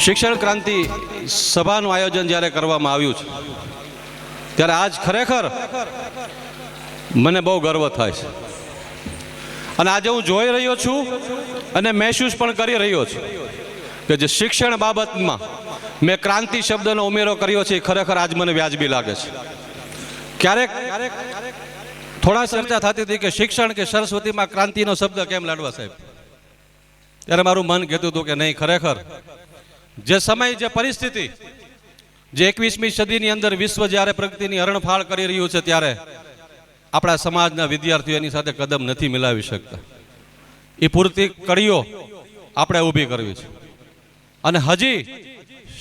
શિક્ષણ ક્રાંતિ સભાનું આયોજન જ્યારે કરવામાં આવ્યું છે ત્યારે આજ ખરેખર મને બહુ ગર્વ થાય છે અને આજે હું જોઈ રહ્યો છું અને મહેસૂસ પણ કરી રહ્યો છું કે જે શિક્ષણ બાબતમાં મેં ક્રાંતિ શબ્દનો ઉમેરો કર્યો છે એ ખરેખર આજ મને વ્યાજબી લાગે છે. ક્યારેક થોડા ચર્ચા થતી હતી કે શિક્ષણ કે સરસ્વતીમાં ક્રાંતિનો શબ્દ કેમ લાડવા સાહેબ, ત્યારે મારું મન કહેતું હતું કે નહીં, ખરેખર જે સમય જે પરિસ્થિતિ જે 21મી સદીની અંદર વિશ્વ જ્યારે પ્રગતિની હરણફાળ કરી રહ્યું છે ત્યારે આપણા સમાજના વિદ્યાર્થીઓ એની સાથે કદમ નથી મિલાવી શકતા. એ પૂરતી કડીઓ આપણે ઊભી કરવી છે અને હજી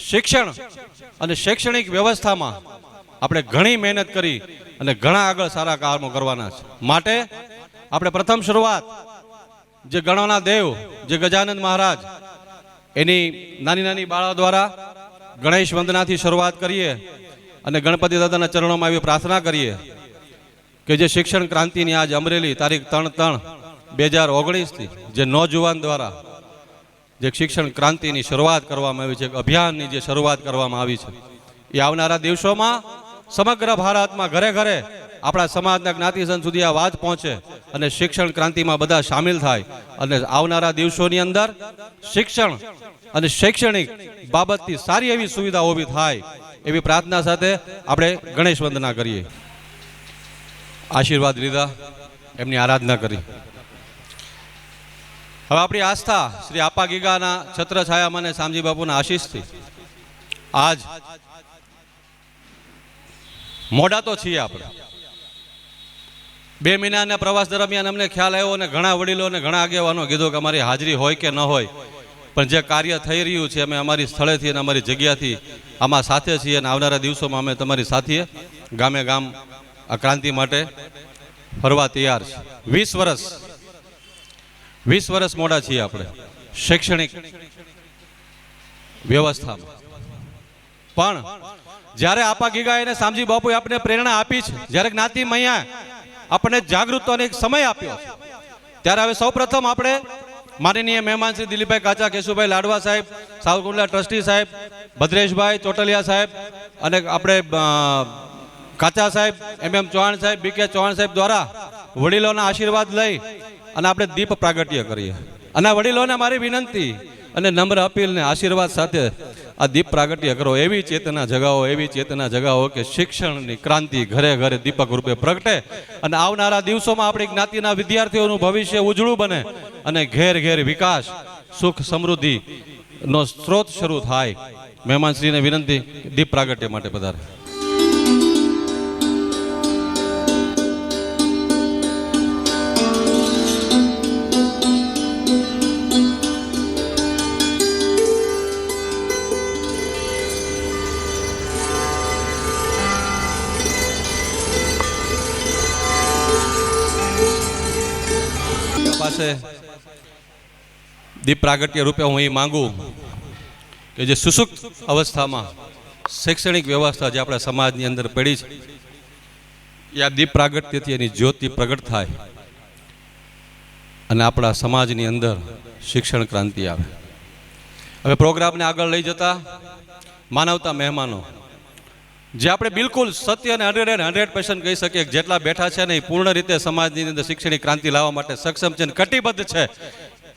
શિક્ષણ અને શૈક્ષણિક વ્યવસ્થામાં આપણે ઘણી મહેનત કરી અને ઘણા આગળ સારા કામો કરવાના છે. માટે આપણે પ્રથમ શરૂઆત જે ગણોના દેવ જે ગજાનંદ મહારાજ એની નાની નાની બાળા દ્વારા ગણેશ વંદનાથી શરૂઆત કરીએ અને ગણપતિ દાદાના ચરણોમાં એવી પ્રાર્થના કરીએ કે જે શિક્ષણ ક્રાંતિની આજ અમરેલી તારીખ 3/3/2019 જે નોજવાન દ્વારા જે શિક્ષણ ક્રાંતિની શરૂઆત કરવામાં આવી છે, અભિયાનની જે શરૂઆત કરવામાં આવી છે, એ આવનારા દિવસોમાં સમગ્ર ભારતમાં ઘરે ઘરે આપણા સમાજના જ્ઞાતિજન સુધી આ વાત પહોંચે અને શિક્ષણ ક્રાંતિમાં બધા સામેલ થાય અને આવનારા દિવસોની અંદર શિક્ષણ અને શૈક્ષણિક બાબતથી સારી એવી સુવિધા ઊભી થાય એવી પ્રાર્થના સાથે આપણે ગણેશ વંદના કરીએ. આશીર્વાદ લીધા, એમની આરાધના કરી. હવે આપણી આસ્થા શ્રી આપા ગીગાના છત્રછાયામાં અને શામજી બાપુના આશીષથી આજ મોડા તો છીએ આપણે. 2 મહિનાના પ્રવાસ દરમિયાન અમને ખ્યાલ આવ્યો અને ઘણા વડીલો અને ઘણા આગેવાનો કીધું કે અમારી હાજરી હોય કે ન હોય, પણ જે કાર્ય થઈ રહ્યું છે અમે અમારી સ્થળેથી અને અમારી જગ્યાથી આમાં સાથે છીએ અને આવનારા દિવસોમાં અમે તમારી સાથે ગામે ગામ આ ક્રાંતિ માટે ફરવા તૈયાર છે. 20 વર્ષ મોડા છીએ આપણે શૈક્ષણિક વ્યવસ્થામાં. પણ જ્યારે આપા ગીગા અને શામજી બાપુએ આપણે પ્રેરણા આપી છે, જ્યારે જ્ઞાતિ મૈયા આપણને જાગૃતતાનો એક સમય આપ્યો છે, ત્યારે હવે સૌપ્રથમ આપણે માનનીય મહેમાન શ્રી દિલીપભાઈ કાચા, કેશુભાઈ લાડવા સાહેબ, સાવરકુંડલા ટ્રસ્ટી સાહેબ, ભદ્રેશભાઈ ચોટલિયા સાહેબ અને આપણે કાચા સાહેબ, ચૌહાણ સાહેબ, BK ચૌહાણ સાહેબ દ્વારા વડીલોના આશીર્વાદ લઈ અને આપણે દીપ પ્રાગટ્ય કરીએ. અને વડીલોને મારી વિનંતી અને નમ્ર અપીલને આશીર્વાદ સાથે આ દીપ પ્રાગટ્ય કરો. એવી ચેતના જગાવો કે શિક્ષણની ક્રાંતિ ઘરે ઘરે દીપક રૂપે પ્રગટે અને આવનારા દિવસોમાં આપણી જ્ઞાતિના વિદ્યાર્થીઓનું ભવિષ્ય ઉજળું બને અને ઘેર ઘેર વિકાસ, સુખ, સમૃદ્ધિનો સ્ત્રોત શરૂ થાય. મહેમાનશ્રીને વિનંતી દીપ પ્રાગટ્ય માટે પધારે. પાસે દીપ પ્રાગટ્ય રૂપે હું એ માંગુ કે જે સુસુપ્ત અવસ્થામાં શૈક્ષણિક વ્યવસ્થા જે આપણા સમાજની અંદર પડી છે એ આ દીપ પ્રાગટ્યથી એની જ્યોતિ પ્રગટ થાય અને આપણા સમાજની અંદર શિક્ષણ ક્રાંતિ આવે. હવે પ્રોગ્રામને આગળ લઈ જતા માનવતા મહેમાનો જે આપણે બિલકુલ સત્ય અને 100% કહી શકીએ જેટલા બેઠા છે ને એ પૂર્ણ રીતે સમાજની અંદર શૈક્ષણિક ક્રાંતિ લાવવા માટે સક્ષમ છે અને કટિબદ્ધ છે,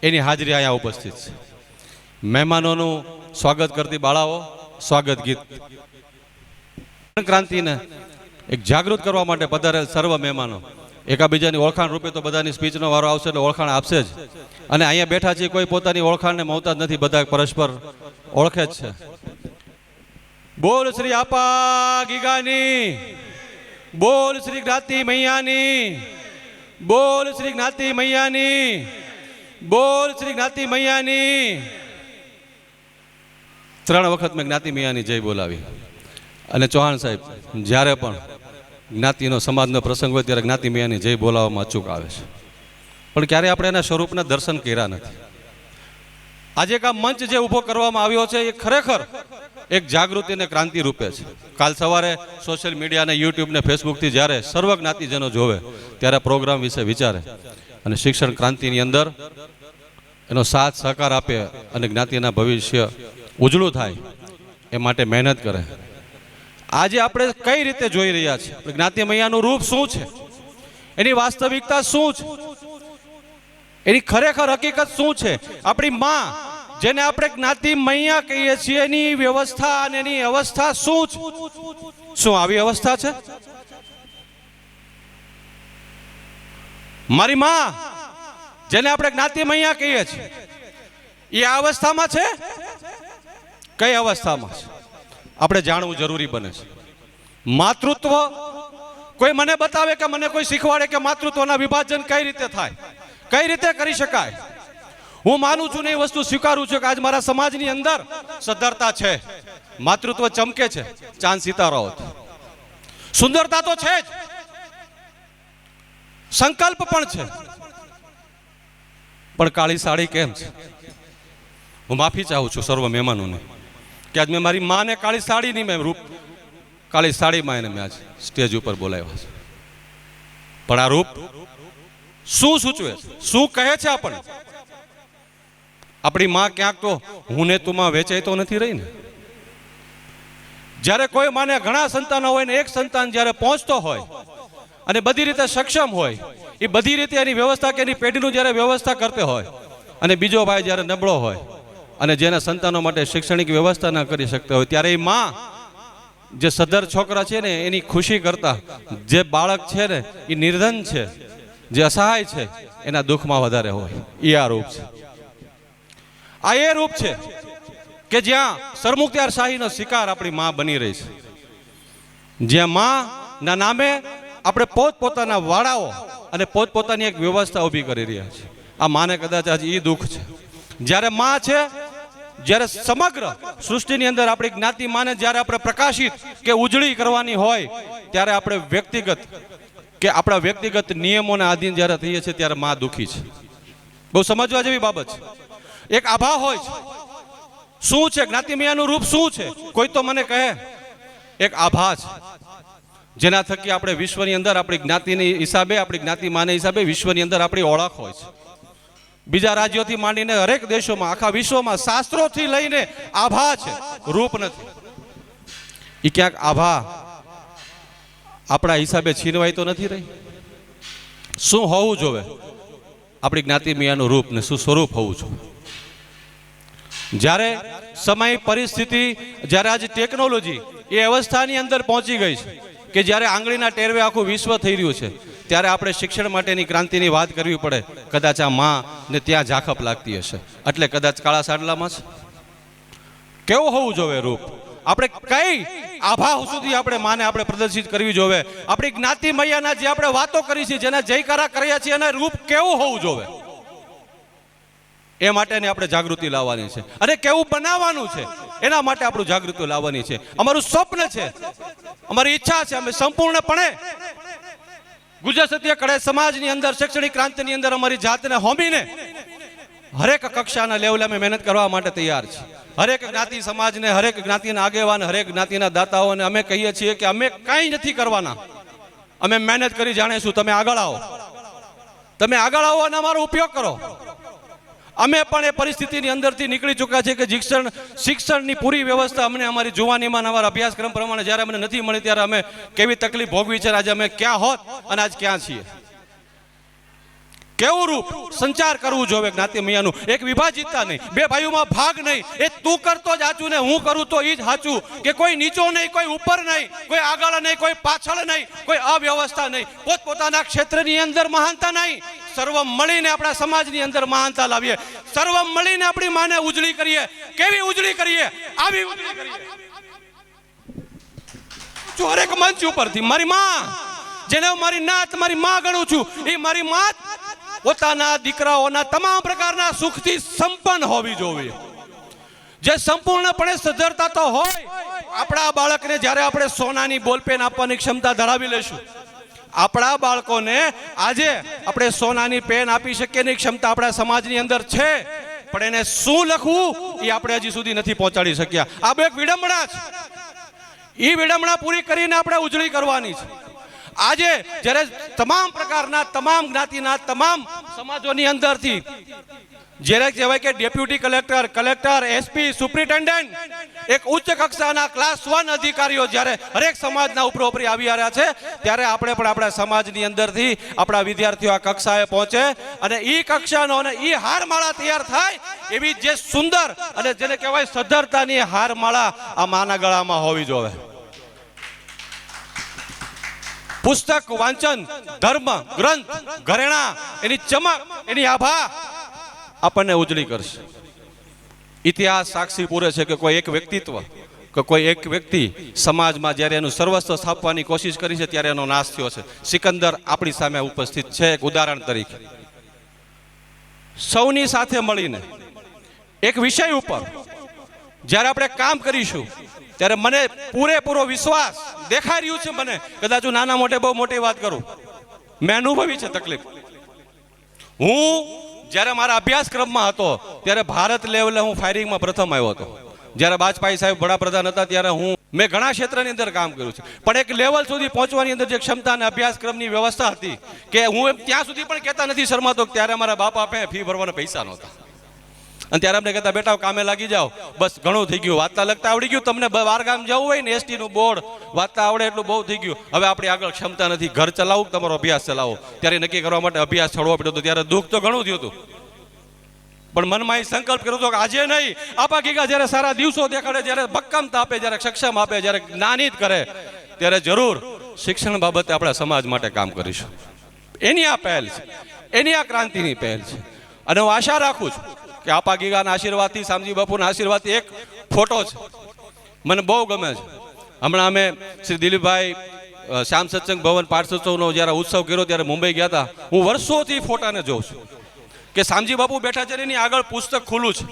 એની હાજરી અહીંયા ઉપસ્થિત છે. મહેમાનોનું સ્વાગત કરતી બાળાઓ સ્વાગત ગીત. ક્રાંતિને એક જાગૃત કરવા માટે પધારેલ સર્વ મહેમાનો એકાબીજાની ઓળખાણ રૂપે તો બધાની સ્પીચનો વારો આવશે એટલે ઓળખાણ આપશે જ. અને અહીંયા બેઠા છે કોઈ પોતાની ઓળખાણને મોહતાજ નથી, બધા પરસ્પર ઓળખે જ છે. બોલ શ્રી આપા ગીગાની, બોલ શ્રી જ્ઞાતિ મૈયાની, બોલ શ્રી જ્ઞાતિ મૈયાની, બોલ શ્રી જ્ઞાતિ મૈયાની. 3 વખત મેં જ્ઞાતિ મૈયાની જય બોલાવી. અને ચૌહાણ સાહેબ જ્યારે પણ જ્ઞાતિનો સમાજનો પ્રસંગ હોય ત્યારે જ્ઞાતિ મૈયાની જય બોલાવવામાં અચૂક આવે છે, પણ ક્યારેય આપણે એના સ્વરૂપના દર્શન કર્યા નથી. આજે એક આ મંચ જે ઊભો કરવામાં આવ્યો છે એ ખરેખર એક જાગૃતિ અને ક્રાંતિ રૂપે છે. કાલ સવારે સોશિયલ મીડિયા અને યુટ્યુબ ને ફેસબુકથી જ્યારે સર્વ જ્ઞાતિજનો જોવે ત્યારે પ્રોગ્રામ વિશે વિચારે અને શિક્ષણ ક્રાંતિની અંદર એનો સાથ સહકાર આપે અને જ્ઞાતિના ભવિષ્ય ઉજળું થાય એ માટે મહેનત કરે. આજે આપણે કઈ રીતે જોઈ રહ્યા છીએ જ્ઞાતિ મૈયાનું રૂપ શું છે, એની વાસ્તવિકતા શું છે, એની ખરેખર હકીકત શું છે? આપણી માં જેને આપણે જ્ઞાતિ મૈયા કહીએ છીએ એની વ્યવસ્થા અને એની અવસ્થા શું છે? શું આવી અવસ્થા છે? મારી માં જેને આપણે જ્ઞાતિ મૈયા કહીએ છીએ એ આ અવસ્થામાં છે? કઈ અવસ્થામાં છે આપણે જાણવું જરૂરી બને છે. માતૃત્વ કોઈ મને બતાવે કે મને કોઈ શીખવાડે કે માતૃત્વના વિભાજન કઈ રીતે થાય, કઈ રીતે કરી શકાય. હું માનું છું ને એ વસ્તુ સ્વીકારું છું કે આજ મારા સમાજની અંદર સદ્ધરતા છે, માતૃત્વ ચમકે છે, ચાંદ સિતારાઓ, સુંદરતા તો છે જ, સંકલ્પ પણ છે, પણ કાળી સાડી કેમ છે? હું માફી ચાહું છું સર્વ મહેમાનોને કે આજ મેં મારી માને કાળી સાડીની મેં રૂપ કાળી સાડીમાં એને મેં આજ સ્ટેજ ઉપર બોલાવ્યા છે. પણ આ રૂપ શું સૂચવે છે, શું કહે છે આપણને? આપણી માં ક્યાંક તો હું ને તુંમાં વેચાઈ તો નથી રહી ને. જ્યારે કોઈ માને ઘણા સંતાનો હોય ને એક સંતાન જ્યારે પહોંચતો હોય અને બધી રીતે સક્ષમ હોય, એ બધી રીતે એની વ્યવસ્થા કે એની પેઢીનું જ્યારે વ્યવસ્થા કરતો હોય, અને બીજો ભાઈ જ્યારે નબળો હોય અને જેના સંતાનો માટે શૈક્ષણિક વ્યવસ્થા ના કરી શકતા હોય, ત્યારે એ માં જે સદ્ધર છોકરા છે ને એની ખુશી કરતા જે બાળક છે ને એ નિર્ધન છે, જે અસહાય છે, એના દુઃખમાં વધારે હોય. એ આ રૂપ છે. આ એ રૂપ છે કે જ્યાં સરમુખત્યારશાહીનો શિકાર આપણી માં બની રહી છે, જ્યાં માં ના નામે આપણે પોતપોતાના વાડાઓ અને પોતપોતાની એક વ્યવસ્થા ઊભી કરી રહ્યા છે. આ માને કદાચ આજે એ દુઃખ છે. જ્યારે માં છે, જ્યારે સમગ્ર સૃષ્ટિની અંદર આપણી જ્ઞાતિ માને જ્યારે આપણે પ્રકાશિત કે ઉજળી કરવાની હોય, ત્યારે આપણે વ્યક્તિગત કે આપણા વ્યક્તિગત નિયમોના આધીન જ્યારે થઈએ છીએ ત્યારે માં દુઃખી છે. બહુ સમજવા જેવી બાબત છે. એક આભા હોય છે. શું છે જ્ઞાતિ મૈયાનું રૂપ? શું છે? કોઈ તો મને કહે એક આભા છે, જેના થકી આપણે વિશ્વની અંદર આપણી જ્ઞાતિની હિસાબે, આપણી જ્ઞાતિ માને હિસાબે વિશ્વની અંદર આપણી ઓળખ હોય છે. બીજા રાજ્યોથી માંડીને હરેક દેશોમાં, આખા વિશ્વમાં શાસ્ત્રોથી લઈને આભા છે, રૂપ નથી. એ ક્યાંક આભા આપણા હિસાબે છીનવાય તો નથી રહી. શું હોવું જોવે આપણી જ્ઞાતિ મૈયાનું રૂપ ને શું સ્વરૂપ હોવું જોઈએ? જ્યારે સમય, પરિસ્થિતિ, જ્યારે આજે ટેકનોલોજી એ અવસ્થાની અંદર પહોંચી ગઈ છે કે જ્યારે આંગળીના ટેરવે આખું વિશ્વ થઈ રહ્યું છે, ત્યારે આપણે શિક્ષણ માટેની ક્રાંતિની વાત કરવી પડે. કદાચ આ માં ને ત્યાં ઝાખપ લાગતી હશે, એટલે કદાચ કાળા સાડલામાં છે. કેવું હોવું જોવે રૂપ? આપણે કઈ આભા સુધી આપણે માને આપણે પ્રદર્શિત કરવી જોવે? આપણી જ્ઞાતિ મૈયાના જે આપણે વાતો કરી છે, જેના જયકારા કર્યા છે, એના રૂપ કેવું હોવું જોવે? એ માટેની આપણે જાગૃતિ લાવવાની છે, અને કેવું બનાવવાનું છે એના માટે આપણું જાગૃતિ લાવવાની છે. અમારું સ્વપ્ન છે, અમારી ઈચ્છા છે, અમે સંપૂર્ણપણે ગુજરાત સત્ય કળે સમાજની અંદર શૈક્ષણિક ક્રાંતિની અંદર અમારી જાતને હોમીને હરેક કક્ષાના લેવલે અમે મહેનત કરવા માટે તૈયાર છીએ. હરેક જ્ઞાતિ સમાજને, હરેક જ્ઞાતિના આગેવાન, હરેક જ્ઞાતિના દાતાઓને અમે કહીએ છીએ કે અમે કંઈ નથી કરવાના, અમે મહેનત કરી જાણીશું. તમે આગળ આવો, તમે આગળ આવો અને અમારો ઉપયોગ કરો. અમે પણ એ પરિસ્થિતિની અંદરથી નીકળી ચૂક્યા છે કે શિક્ષણની પૂરી વ્યવસ્થા અમને અમારી જુવાનીમાં અમારા અભ્યાસક્રમ પ્રમાણે જ્યારે અમને નથી મળી ત્યારે અમે કેવી તકલીફ ભોગવી છે. આજે અમે ક્યાં હોત અને આજ ક્યાં છીએ. કેવું રૂપ સંચાર કરવું જોઈએ જ્ઞાતિ મૈયાનું? એક વિભાજિતતા નહીં, બે ભાઈઓમાં ભાગ નહીં, એ તું કરતો જ સાચું ને હું કરું તો એ જ સાચું, કે કોઈ નીચો નહીં, કોઈ ઉપર નહીં, કોઈ આગળ નહીં, કોઈ પાછળ નહીં, કોઈ અવ્યવસ્થા નહીં, પોતપોતાના ક્ષેત્રની અંદર મહાનતા નહીં. સર્વ મળીને આપણા સમાજની અંદર મહાનતા લાવીએ, સર્વ મળીને આપણી માને ઉજળી કરીએ. કેવી ઉજળી કરીએ? આવી ઉજળી કરીએ. હરેક મંચ ઉપરથી મારી માં, જેને હું મારી નાત, મારી માં ગણું છું, એ મારી માં પોતાના દીકરાઓના તમામ પ્રકારના સુખથી સંપન્ન હોવી જોઈએ. જે સંપૂર્ણપણે સદ્ધરતા તો હોય. આપણા બાળકને જ્યારે આપણે સોનાની બોલપેન આપવાની ક્ષમતા ધરાવી લેશું, આપણા બાળકોને આજે આપણે સોનાની પેન આપી શકીએ એની ક્ષમતા આપણા સમાજની અંદર છે, પણ એને શું લખવું એ આપણે હજી સુધી નથી પહોંચાડી શક્યા. આ બે એક વિડંબણા છે. એ વિડંબણા પૂરી કરીને આપણે ઉજળી કરવાની છે. આજે જ્યારે તમામ પ્રકારના, તમામ જ્ઞાતિના, તમામ સમાજોની અંદરથી જ્યારે કહેવાય કે deputy collector, collector, SP, superintendent, એક ઉચ્ચ કક્ષાના ક્લાસ 1 અધિકારીઓ જ્યારે હરેક સમાજના ઉપરી આવી રહ્યા છે, ત્યારે આપણે પણ આપણા સમાજની અંદરથી આપણા વિદ્યાર્થીઓ આ કક્ષાએ પહોંચે અને ઈ કક્ષાનો અને ઈ હારમાળા તૈયાર થાય એવી જે સુંદર અને જેને કહેવાય સદ્ધરતાની હારમાળા આ માના ગળામાં હોવી જોઈએ. પુસ્તક વાંચન, ધર્મ ગ્રંથ, ઘરેણા, એની ચમક, એની આભા આપણને ઉજળી કરશે. ઇતિહાસ સાક્ષી પૂરે છે કે કોઈ એક વ્યક્તિત્વ કે કોઈ એક વ્યક્તિ સમાજમાં જ્યારે એનું સર્વસ્વ સ્થાપવાની કોશિશ કરી છે ત્યારે એનો નાશ થયો છે. સિકંદર આપણી સામે ઉપસ્થિત છે એક ઉદાહરણ તરીકે. સૌની સાથે મળીને એક વિષય ઉપર જ્યારે આપણે કામ કરીશું ત્યારે મને પૂરેપૂરો વિશ્વાસ દેખાઈ રહ્યું છે. મને કદાચ હું નાના મોટે બહુ મોટી વાત કરું, મેં અનુભવી છે તકલીફ. હું જ્યારે મારા અભ્યાસક્રમમાં હતો ત્યારે ભારત લેવલે હું ફાયરિંગમાં પ્રથમ આવ્યો હતો. જ્યારે વાજપેયી સાહેબ વડાપ્રધાન હતા ત્યારે મેં ઘણા ક્ષેત્રની અંદર કામ કર્યું છે, પણ એક લેવલ સુધી પહોંચવાની અંદર જે ક્ષમતા અને અભ્યાસક્રમની વ્યવસ્થા હતી કે હું ત્યાં સુધી પણ કહેતા નથી શરમાતો, ત્યારે મારા બાપ આપે ફી ભરવાના પૈસા નહોતા. અને ત્યારે અમને કહેતા બેટા કામે લાગી જાઓ, બસ ઘણું થઈ ગયું, વાંચતા લખતા આવડી ગયું, તમને બહાર ગામ જવું હોય ને એસટી નું બોર્ડ વાંચતા આવડે એટલું બહુ થઈ ગયું, હવે આપણી આગળ ક્ષમતા નથી, ઘર ચલાવો તમારો અભ્યાસ ચલાવો. ત્યારે નક્કી કરવા માટે અભ્યાસ છોડવો પડ્યો હતો. ત્યારે દુઃખ તો ઘણું થયું હતું, પણ મનમાં એ સંકલ્પ કર્યો હતો કે આજે નહીં, આપા ગીગા જ્યારે સારા દિવસો દેખાડે, જ્યારે ભક્કમતા આપે, જ્યારે સક્ષમ આપે, જ્યારે જ્ઞાનિત કરે, ત્યારે જરૂર શિક્ષણ બાબતે આપણા સમાજ માટે કામ કરીશું. એની આ પહેલ છે, એની આ ક્રાંતિની પહેલ છે. અને હું આશા રાખું છું કે આપા ગીગાના આશીર્વાદથી, શામજી બાપુના આશીર્વાદથી એક ફોટો છે મને બહુ ગમે છે. હમણાં અમે શ્રી દિલીપભાઈ શ્યામ સત્સંગ ભવન પાઠોત્સવનો જ્યારે ઉત્સવ કર્યો ત્યારે મુંબઈ ગયા હતા. હું વર્ષોથી ફોટાને જોઉં છું કે શામજી બાપુ બેઠા છે, એની આગળ પુસ્તક ખુલ્લું છે.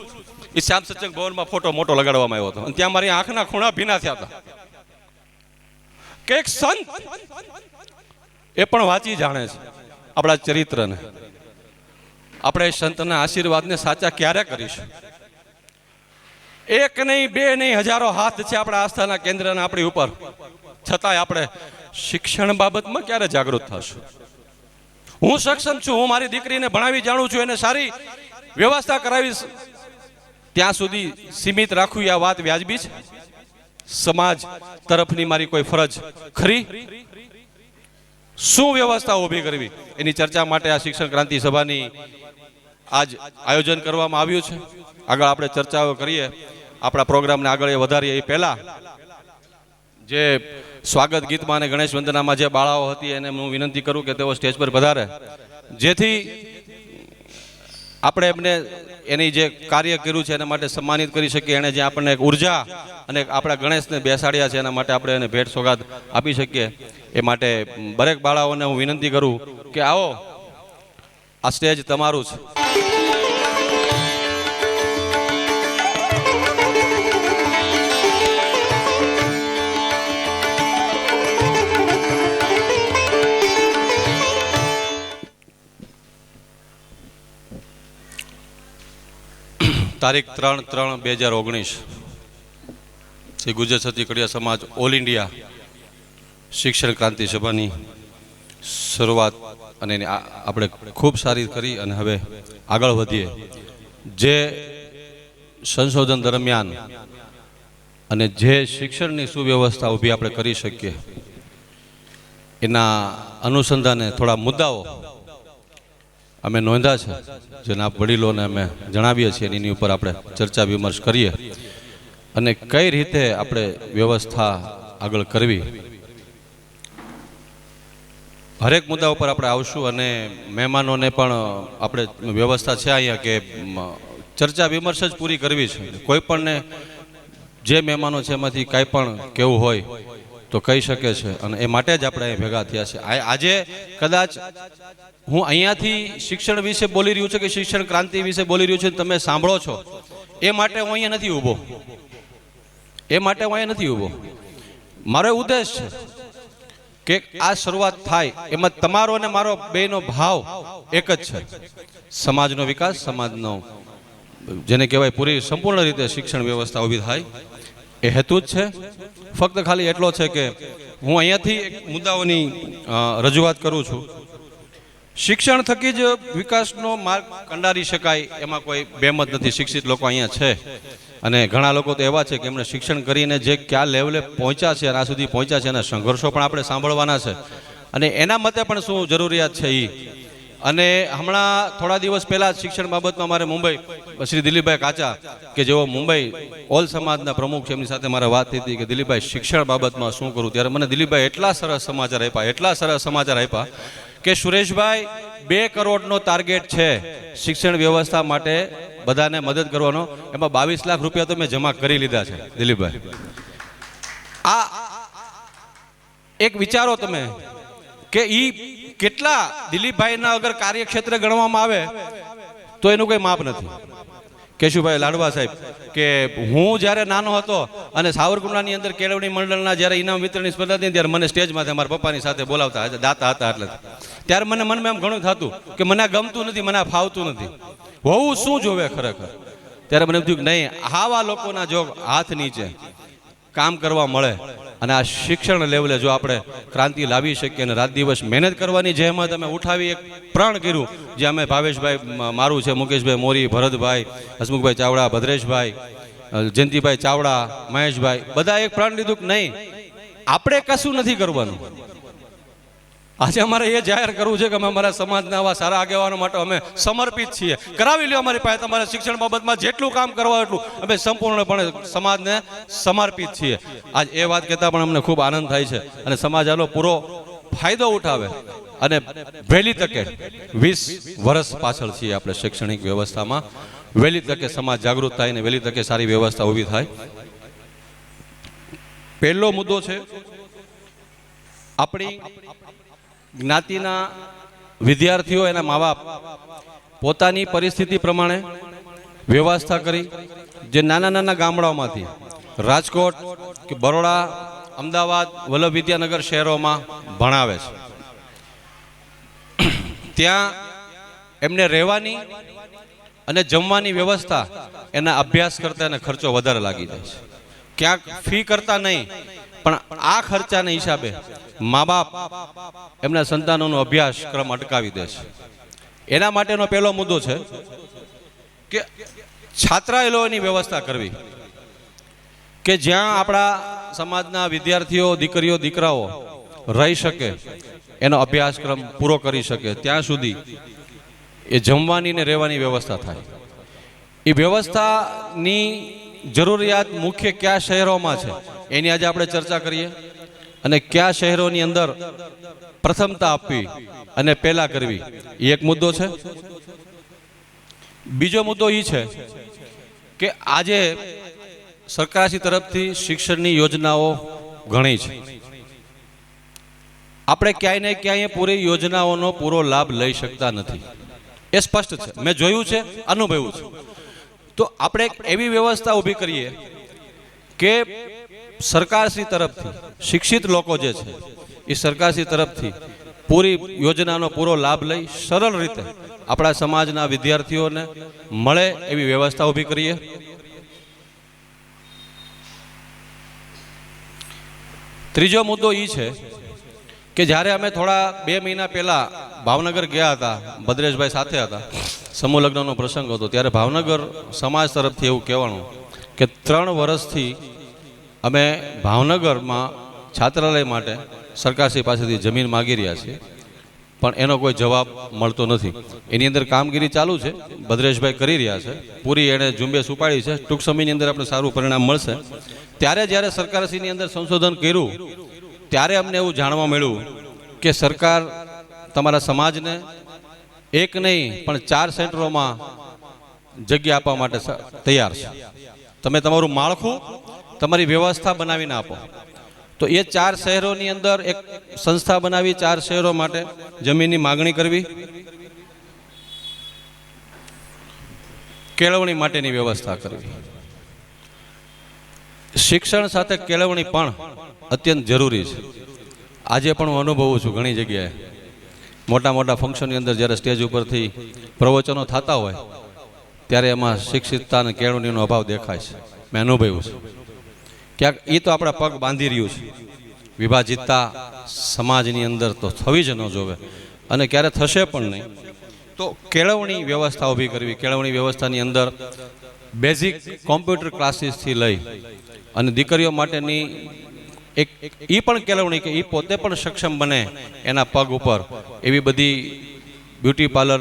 એ શ્યામ સત્સંગ ભવનમાં ફોટો મોટો લગાડવામાં આવ્યો હતો અને ત્યાં મારી આંખના ખૂણા ભીના થયા હતા કે એક સંત એ પણ વાંચી જાણે છે આપણા ચરિત્રને. આપણે સંતના આશીર્વાદને સાચા ક્યારે કરીશું? એક નહીં, બે નહીં, હજારો હાથ છે આપણા આસ્થાના કેન્દ્રના આપણી ઉપર, છતાંય આપણે શિક્ષણ બાબતમાં ક્યારે જાગૃત થશું? હું સક્ષમ છું, હું મારી દીકરીને ભણાવી જાણું છું, એને સારી વ્યવસ્થા કરાવીશ, ત્યાં સુધી સીમિત રાખવું આ વાત વ્યાજબી છે? સમાજ તરફની મારી કોઈ ફરજ ખરી? શું વ્યવસ્થા ઊભી કરવી એની ચર્ચા માટે આ શિક્ષણ ક્રાંતિ સભાની આજ આયોજન કરવામાં આવ્યું છે. આગળ આપણે ચર્ચાઓ કરીએ, આપણા પ્રોગ્રામને આગળ વધારીએ એ પહેલા જે સ્વાગત ગીતમાં અને ગણેશ વંદનામાં જે બાળાઓ હતી એને હું વિનંતી કરું કે તેઓ સ્ટેજ પર પધારે, જેથી આપણે એમને એની જે કાર્ય કર્યું છે એના માટે સન્માનિત કરી શકીએ. એણે જે આપણને એક ઉર્જા અને આપણા ગણેશને બેસાડ્યા છે એના માટે આપણે એને ભેટ સોગાદ આપી શકીએ. એ માટે દરેક બાળાઓને હું વિનંતી કરું કે આવો, આ સ્ટેજ તમારું છે. તારીખ 3/3/2019 શ્રી ગુજર સતી કડિયા સમાજ ઓલ ઇન્ડિયા શિક્ષણ ક્રાંતિ સભાની શરૂઆત અને આપણે ખૂબ સારી કરી અને હવે આગળ વધીએ. જે સંશોધન દરમિયાન અને જે શિક્ષણની સુવ્યવસ્થા ઊભી આપણે કરી શકીએ એના અનુસંધાને થોડા મુદ્દાઓ અમે નોંધ્યા છે, જેના વડીલોને અમે જણાવીએ છીએ. એની ઉપર આપણે ચર્ચા વિમર્શ કરીએ અને કઈ રીતે આપણે વ્યવસ્થા આગળ કરવી, હરેક મુદ્દા ઉપર આપણે આવશું. અને મહેમાનોને પણ આપણે વ્યવસ્થા છે અહીંયા કે ચર્ચા વિમર્શ જ પૂરી કરવી છે. કોઈ પણને જે મહેમાનો છે એમાંથી કાંઈ પણ કેવું હોય તો કહી શકે છે અને એ માટે જ આપણે અહીં ભેગા થયા છે. આજે કદાચ હું અહીંયાથી શિક્ષણ વિશે બોલી રહ્યું છું કે શિક્ષણ ક્રાંતિ વિશે બોલી રહ્યું છું, તમે સાંભળો છો, એ માટે હું અહીંયા નથી ઊભો. મારો ઉદ્દેશ છે કે આ શરૂઆત થાય એમાં તમારો અને મારો બેનો ભાવ એક જ છે, સમાજનો વિકાસ, સમાજનો જેને કહેવાય પૂરી સંપૂર્ણ રીતે શિક્ષણ વ્યવસ્થા ઊભી થાય એ હેતુ જ છે. ફક્ત ખાલી એટલો છે કે હું અહીંયાથી એક મુદ્દાઓની રજૂઆત કરું છું. શિક્ષણ થકી જ વિકાસનો માર્ગ કંડારી શકાય એમાં કોઈ બેમત નથી. શિક્ષિત લોકો અહીંયા છે અને ઘણા લોકો તો એવા છે કે એમણે શિક્ષણ કરીને જે કયા લેવલે પહોંચ્યા છે અને આ સુધી પહોંચ્યા છે એના સંઘર્ષો પણ આપણે સાંભળવાના છે અને એના મતે પણ શું જરૂરિયાત છે એ. અને હમણાં થોડા દિવસ પહેલાં શિક્ષણ બાબતમાં મારે મુંબઈ શ્રી દિલીપભાઈ કાચા કે જેઓ મુંબઈ ઓલ સમાજના પ્રમુખ છે એમની સાથે મારે વાત થઈ હતી કે દિલીપભાઈ શિક્ષણ બાબતમાં શું કરું. ત્યારે મને દિલીપભાઈ એટલા સરસ સમાચાર આપ્યા કે સુરેશભાઈ 2 કરોડનો ટાર્ગેટ છે શિક્ષણ વ્યવસ્થા માટે બધાને મદદ કરવાનો. એમાં 22 લાખ રૂપિયા તો મેં જમા કરી લીધા છે દિલીપભાઈ. આ એક વિચારો તમે કે ઈ કેટલા દિલીપભાઈના અગર કાર્યક્ષેત્ર ગણવામાં આવે તો એનું કોઈ માપ નથી. કેશુભાઈ લાડવા સાહેબ કે હું જ્યારે નાનો હતો અને સાવરકુંડલાની અંદર કેળવણી મંડળના જ્યારે ઇનામ વિતરણની સ્પર્ધા હતી ત્યારે મને સ્ટેજમાંથી મારા પપ્પાની સાથે બોલાવતા દાતા હતા એટલે ત્યારે મને મનમાં એમ ઘણું થતું કે મને આ ગમતું નથી, મને આ ફાવતું નથી, હોવું શું જોવે ખરેખર. ત્યારે મને એમ થયું કે નહીં, આવા લોકોના જો હાથ નીચે કામ કરવા મળે અને આ શિક્ષણ લેવલે જો આપણે ક્રાંતિ લાવી શકીએ અને રાત દિવસ મહેનત કરવાની જહેમત અમે ઉઠાવી એક પ્રણ કર્યું જે અમે ભાવેશભાઈ મારું છે, મુકેશભાઈ મોરી, ભરતભાઈ, હસમુખભાઈ ચાવડા, ભદ્રેશભાઈ, જયંતિભાઈ ચાવડા, મહેશભાઈ બધા એક પ્રણ લીધું કે નહીં આપણે કશું નથી કરવાનું. આજે અમારે એ જાહેર કરવું છે કે અમે અમારા સમાજના આવા સારા આગેવાનો માટે અમે સમર્પિત છીએ. કરાવી લ્યો અમારી પાસે તમારા શિક્ષણ બાબતમાં જેટલું કામ કરવા એટલું અમે સંપૂર્ણપણે સમાજને સમર્પિત છીએ. આજ એ વાત કહેતા પણ અમને ખૂબ આનંદ થાય છે અને સમાજ આનો પૂરો ફાયદો ઉઠાવે અને વહેલી તકે 20 વર્ષ પાછળ છીએ આપણે શૈક્ષણિક વ્યવસ્થામાં. વહેલી તકે સમાજ જાગૃત થાય અને વહેલી તકે સારી વ્યવસ્થા ઊભી થાય. પહેલો મુદ્દો છે આપણી જ્ઞાતિના વિદ્યાર્થીઓ એના મા બાપ પોતાની પરિસ્થિતિ પ્રમાણે વ્યવસ્થા કરી જે નાના ગામડાઓમાંથી રાજકોટ કે બરોડા, અમદાવાદ, વલ્લભ વિદ્યાનગર શહેરોમાં ભણાવે છે. ત્યાં એમને રહેવાની અને જમવાની વ્યવસ્થા એના અભ્યાસ કરતા એને ખર્ચો વધારે લાગી જાય છે. ક્યાંક ફી કરતા નહીં પણ આ ખર્ચાના હિસાબે મા બાપ એમના સંતાનોનો અભ્યાસક્રમ અટકાવી દે છે. એના માટેનો પહેલો મુદ્દો છે કે છાત્રાલયોની વ્યવસ્થા કરવી કે જ્યાં આપણા સમાજના વિદ્યાર્થીઓ, દીકરીઓ, દીકરાઓ રહી શકે, એનો અભ્યાસક્રમ પૂરો કરી શકે ત્યાં સુધી એ જમવાની ને રહેવાની વ્યવસ્થા થાય. એ વ્યવસ્થાની જરૂરિયાત મુખ્ય કયા શહેરોમાં છે એની આજે આપણે ચર્ચા કરીએ અને કયા શહેરોની અંદર પ્રથમતા આપવી અને પહેલા કરવી એ એક મુદ્દો છે. બીજો મુદ્દો એ છે કે આજે સરકારશ્રી તરફથી શિક્ષણની યોજનાઓ ઘણી છે. આપણે ક્યાંય ને ક્યાંય પૂરી યોજનાઓનો પૂરો લાભ લઈ શકતા નથી, એ સ્પષ્ટ છે, મેં જોયું છે, અનુભવ્યું છે. તો આપણે એક એવી વ્યવસ્થા ઊભી કરીએ કે સરકારશ્રી તરફથી શિક્ષિત લોકો જે છે એ સરકારશ્રી તરફથી પૂરી યોજનાનો પૂરો લાભ લઈ સરળ રીતે આપણા સમાજના વિદ્યાર્થીઓને મળે એવી વ્યવસ્થા ઊભી કરીએ. ત્રીજો મુદ્દો એ છે કે જ્યારે અમે થોડા 2 મહિના પહેલા ભાવનગર ગયા હતા, ભદ્રેશભાઈ સાથે હતા, સમૂહ લગ્નનો પ્રસંગ હતો, ત્યારે ભાવનગર સમાજ તરફથી એવું કહેવાનું કે 3 વર્ષથી અમે ભાવનગરમાં છાત્રાલય માટે સરકારશ્રી પાસેથી જમીન માગી રહ્યા છીએ પણ એનો કોઈ જવાબ મળતો નથી. એની અંદર કામગીરી ચાલુ છે, ભદ્રેશભાઈ કરી રહ્યા છે, પૂરી એણે ઝુંબેશ ઉપાડી છે. ટૂંક સમયની અંદર આપણે સારું પરિણામ મળશે. ત્યારે જ્યારે સરકારશ્રીની અંદર સંશોધન કર્યું ત્યારે અમને એવું જાણવા મળ્યું કે સરકાર તમારા સમાજને એક નહીં પણ 4 સેન્ટરોમાં જગ્યા આપવા માટે તૈયાર છે. તમે તમારું માળખું, તમારી વ્યવસ્થા બનાવીને આપો. તો એ 4 શહેરોની અંદર એક સંસ્થા બનાવી 4 શહેરો માટે જમીનની માગણી કરવી, કેળવણી માટેની વ્યવસ્થા કરવી. શિક્ષણ સાથે કેળવણી પણ અત્યંત જરૂરી છે. આજે પણ હું અનુભવું છું ઘણી જગ્યાએ મોટા મોટા ફંક્શનની અંદર જ્યારે સ્ટેજ ઉપરથી પ્રવચનો થતા હોય ત્યારે એમાં શિક્ષિતતા અને કેળવણીનો અભાવ દેખાય છે. મેં અનુભવ્યું છે. ક્યાંક એ તો આપણા પગ બાંધી રહ્યું છે. વિભાજિતતા સમાજની અંદર તો થવી જ ન જોવે. અને ક્યારે થશે પણ નહીં. તો કેળવણી વ્યવસ્થા ઊભી કરવી. કેળવણી વ્યવસ્થાની અંદર બેઝિક કોમ્પ્યુટર ક્લાસીસથી લઈ અને દીકરીઓ માટેની એક એ પણ કેળવણી કે એ પોતે પણ સક્ષમ બને એના પગ ઉપર એવી બધી બ્યુટી પાર્લર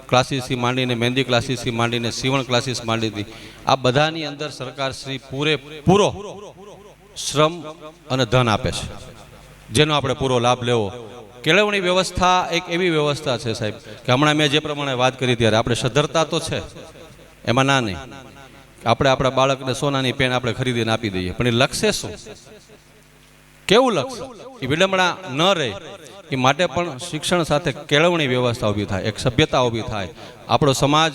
ક્લાસીસથી માંડીને, મહેંદી ક્લાસીસથી માંડીને, સીવણ ક્લાસીસ માંડીને, આ બધાની અંદર સરકાર શ્રી પૂરેપૂરો શ્રમ અને ધન આપે છે, જેનો આપણે પૂરો લાભ લેવો. કેળવણી વ્યવસ્થા એક એવી વ્યવસ્થા છે સાહેબ કે હમણાં મેં જે પ્રમાણે વાત કરી ત્યારે આપણે સધરતા તો છે એમાં ના નહીં, આપણે આપણા બાળકને સોનાની પેન આપણે ખરીદીને આપી દઈએ, પણ એ લક્ષ્ય શું, કેવું લક્ષ્ય, એ વિડંબણા ન રહે એ માટે પણ શિક્ષણ સાથે કેળવણી વ્યવસ્થા ઊભી થાય, એક સભ્યતા ઊભી થાય. આપણો સમાજ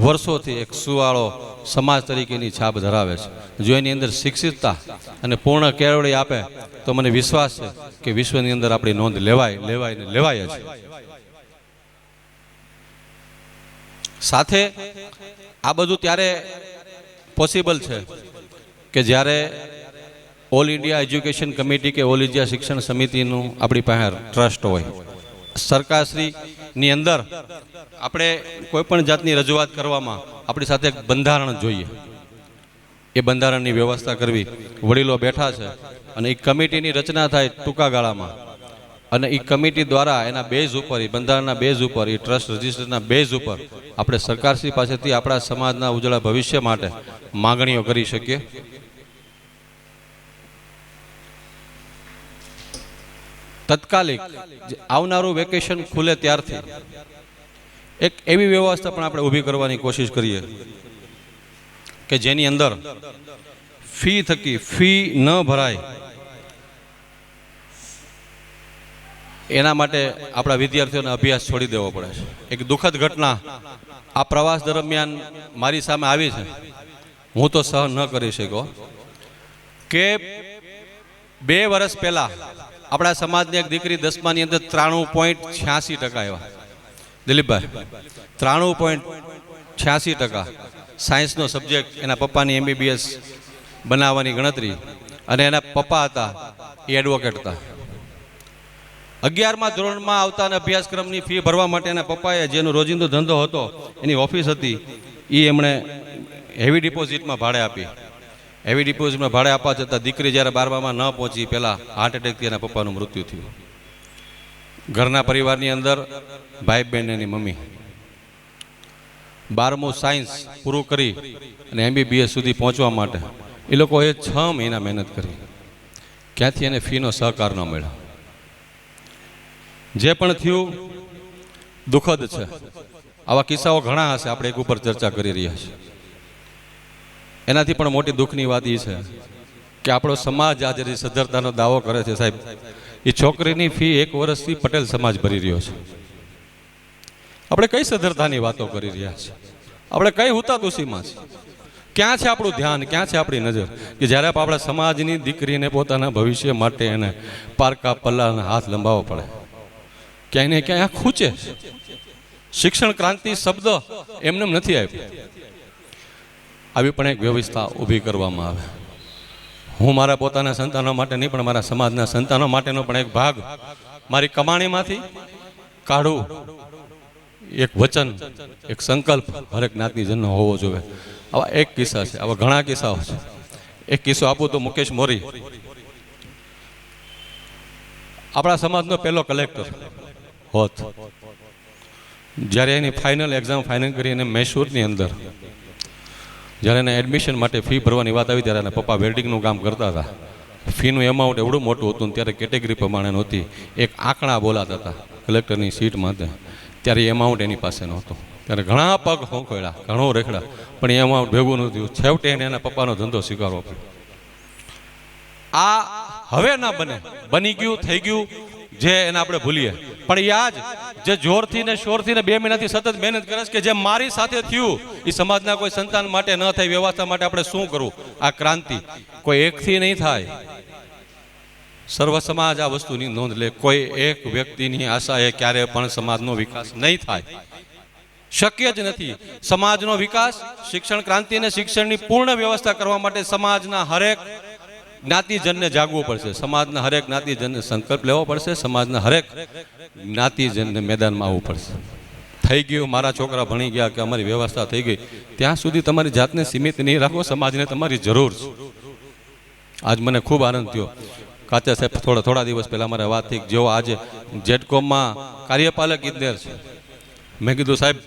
વર્ષોથી એક સુવાળો સમાજ તરીકેની છાપ ધરાવે છે. જો એની અંદર શિક્ષિતતા અને પૂર્ણ કેળવણી આપે તો મને વિશ્વાસ છે કે વિશ્વની અંદર આપણી નોંધ લેવાય જ. સાથે આ બધું ત્યારે પોસિબલ છે કે જ્યારે ઓલ ઇન્ડિયા એજ્યુકેશન કમિટી કે ઓલ ઇન્ડિયા શિક્ષણ સમિતિનું આપણી પાસે ટ્રસ્ટ હોય. સરકારશ્રીની અંદર આપણે કોઈ પણ જાતની રજૂઆત કરવામાં આપણી સાથે એક બંધારણ જોઈએ. એ બંધારણની વ્યવસ્થા કરવી. વડીલો બેઠા છે અને એ કમિટીની રચના થાય ટૂંકા ગાળામાં, અને એ કમિટી દ્વારા એના બેઝ ઉપર, એ બંધારણના બેઝ ઉપર, એ ટ્રસ્ટ રજિસ્ટરના બેઝ ઉપર આપણે સરકારશ્રી પાસેથી આપણા સમાજના ઉજળા ભવિષ્ય માટે માગણીઓ કરી શકીએ. તત્કાલિક આવનારું વેકેશન ખુલે ત્યારથી એક એવી વ્યવસ્થા પણ આપણે ઊભી કરવાની કોશિશ કરીએ કે જેની અંદર ફી ન ભરાય, એના માટે આપણા વિદ્યાર્થીઓને અભ્યાસ છોડી દેવો પડે છે. એક દુઃખદ ઘટના આ પ્રવાસ દરમિયાન મારી સામે આવી છે, હું તો સહન ન કરી શક્યો કે 2 વર્ષ પહેલા આપણા સમાજની એક દીકરી 10માની અંદર 93.86% આવ્યા. દિલીપભાઈ, 93.86% સાયન્સનો સબ્જેક્ટ. એના પપ્પાની MBBS બનાવવાની ગણતરી, અને એના પપ્પા હતા એ એડવોકેટ હતા. 11મા ધોરણમાં આવતા અને અભ્યાસક્રમની ફી ભરવા માટે એના પપ્પાએ, જેનો રોજિંદો ધંધો હતો, એની ઓફિસ હતી, એ એમણે હેવી ડિપોઝિટમાં ભાડે આપી. હેવી ડિપોઝિટમાં ભાડે આપવા છતાં દીકરી જ્યારે 12મામાં ન પહોંચી, પહેલાં હાર્ટ એટેકથી એના પપ્પાનું મૃત્યુ થયું. ઘરના પરિવારની અંદર ભાઈ બહેન એની મમ્મી 12મું સાયન્સ પૂરું કરી અને MBBS સુધી પહોંચવા માટે એ લોકોએ 6 મહિના મહેનત કરી. ક્યાંથી એને ફીનો સહકાર ન મળ્યો. જે પણ થયું દુઃખદ છે. આવા કિસ્સાઓ ઘણા હશે, આપણે એક ઉપર ચર્ચા કરી રહ્યા છીએ. એનાથી પણ મોટી દુઃખની વાત એ છે કે આપણો સમાજ આજે જે સદ્ધરતાનો દાવો કરે છે સાહેબ, એ છોકરીની ફી 1 વર્ષથી પટેલ સમાજ ભરી રહ્યો છે. આપણે કઈ સદ્ધરતાની વાતો કરી રહ્યા છીએ? આપણે કઈ હુતાતુસીમાં છે? ક્યાં છે આપણું ધ્યાન, ક્યાં છે આપણી નજર કે જ્યારે આપણા સમાજની દીકરીને પોતાના ભવિષ્ય માટે એને પારકા પલ્લાના હાથ લંબાવવો પડે, ક્યાંય ને ક્યાંય આ ખૂચે. શિક્ષણ ક્રાંતિ શબ્દ એમને નથી આપ્યો. આવી પણ એક વ્યવસ્થા ઊભી કરવામાં આવે. હું મારા પોતાના સંતાનો માટે નહીં, પણ મારા સમાજના સંતાનો માટેનો પણ એક ભાગ મારી કમાણીમાંથી કાઢું. એક વચન, એક સંકલ્પ હરેક જ્ઞાતિ જનનો હોવો જોઈએ. આવા એક કિસ્સા છે, આવા ઘણા કિસ્સાઓ છે. એક કિસ્સો આપું તો મુકેશ મોરી આપણા સમાજનો પહેલો કલેક્ટર હોત. જ્યારે એની ફાઇનલ એક્ઝામ ફાઇનલ કરી અને મૈસૂરની અંદર જ્યારે એને એડમિશન માટે ફી ભરવાની વાત આવી, ત્યારે એના પપ્પા વેલ્ડિંગનું કામ કરતા હતા. ફીનું એમાઉન્ટ એવડું મોટું હતું, ત્યારે કેટેગરી પ્રમાણે નહોતી. એક આંકડા બોલાતા હતા કલેક્ટરની સીટ માટે, ત્યારે એમાઉન્ટ એની પાસે નહોતું. ત્યારે ઘણા પગ હોંકોળ્યા, ઘણો રેખડા, પણ એ અમાઉન્ટ ભેગું ન થયું. છેવટે એને એના પપ્પાનો ધંધો સ્વીકારવો પડ્યો. આ હવે ના બને, બની ગયું, થઈ ગયું, જે એને આપણે ભૂલીએ. પણ યાદ જે જોરથી ને શોરથી ને 2 મહિનાથી સતત મહેનત કરે છે કે જે મારી સાથે થયું એ સમાજના કોઈ સંતાન માટે ન થાય, વ્યવસ્થા માટે આપણે શું કરવું? આ ક્રાંતિ કોઈ એકથી નહીં થાય. સર્વ સમાજ આ વસ્તુની નોંધ લે. કોઈ એક વ્યક્તિની આશાએ ક્યારે પણ સમાજનો વિકાસ નહીં થાય, શક્ય જ નથી. સમાજનો વિકાસ, શિક્ષણ ક્રાંતિ અને શિક્ષણની પૂર્ણ વ્યવસ્થા કરવા માટે સમાજના હરેક જ્ઞાતિજનને જાગવું પડશે, સમાજના હરેક જ્ઞાતિજનને સંકલ્પ લેવો પડશે, સમાજના હરેક જ્ઞાતિજનને મેદાનમાં આવવું પડશે. થઈ ગયું, મારા છોકરા ભણી ગયા કે અમારી વ્યવસ્થા થઈ ગઈ, ત્યાં સુધી તમારી જાતને સીમિત નહીં રાખો, સમાજને તમારી જરૂર છે. આજ મને ખૂબ આનંદ થયો. કાચા સાહેબ થોડા દિવસ પહેલાં મારે વાત થઈ, જેવો આજે જેટકોમમાં કાર્યપાલક ઇજનેર છે. મેં કીધું સાહેબ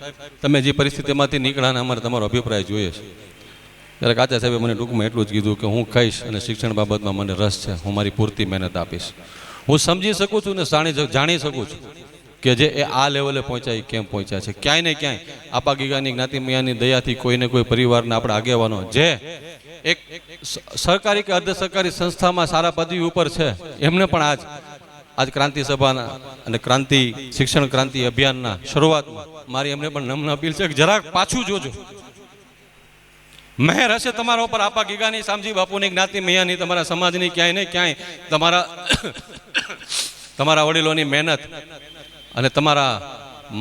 તમે જે પરિસ્થિતિમાંથી નીકળ્યા ને અમારે તમારો અભિપ્રાય જોઈએ છે. ત્યારે કાચા સાહેબે મને ટૂંકમાં એટલું જ કીધું કે હું કહીશ અને શિક્ષણ બાબતમાં મને રસ છે, હું મારી પૂરતી મહેનત આપીશ. હું સમજી શકું છું ને જાણી શકું છું કે જે એ આ લેવલે પહોંચ્યા એ કેમ પહોંચ્યા છે. ક્યાંય ને ક્યાંય આપા ગીગાની જ્ઞાતિ મૈયાની દયાથી કોઈને કોઈ પરિવારના આપણા આગેવાનો જે એક સરકારી કે અર્ધ સરકારી સંસ્થામાં સારા પદવી ઉપર છે, એમને પણ આજ ક્રાંતિ સભાના અને શિક્ષણ ક્રાંતિ અભિયાનના શરૂઆતમાં મારી એમને પણ નમ્ર અપીલ છે કે જરાક પાછું જોજો. મહેર હશે તમારા ઉપર આપા ગીગાની, શામજી બાપુની, જ્ઞાતિ મૈયાની, તમારા સમાજની, ક્યાંય ને ક્યાંય તમારા વડીલોની મહેનત અને તમારા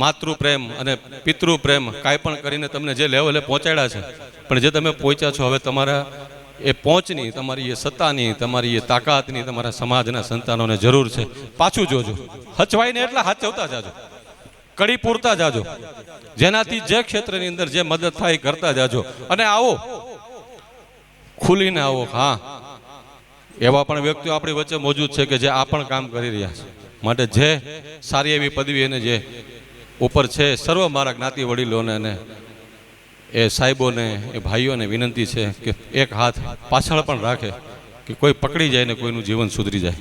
માતૃ પ્રેમ અને પિતૃ પ્રેમ કાંઈ પણ કરીને તમને જે લેવલે પહોંચાડ્યા છે, પણ જે તમે પહોંચ્યા છો હવે તમારા એ પહોંચની, તમારી એ સત્તાની, તમારી એ તાકાતની તમારા સમાજના સંતાનોને જરૂર છે. પાછું જોજો, હચવાઈને એટલા હાચવતા જાજો, કડી પૂરતા જાજો, જેનાથી જે ક્ષેત્રની અંદર જે મદદ થાય એ કરતા જાજો. અને આવો ખુલીને આવો. હા, એવા પણ વ્યક્તિઓ આપણી વચ્ચે મોજૂદ છે કે જે આ પણ કામ કરી રહ્યા છે. માટે જે સારી એવી પદવી અને જે ઉપર છે, સર્વ મારા જ્ઞાતિ વડીલોને અને એ સાહેબોને, એ ભાઈઓને વિનંતી છે કે એક હાથ પાછળ પણ રાખે કે કોઈ પકડી જાય ને કોઈનું જીવન સુધરી જાય.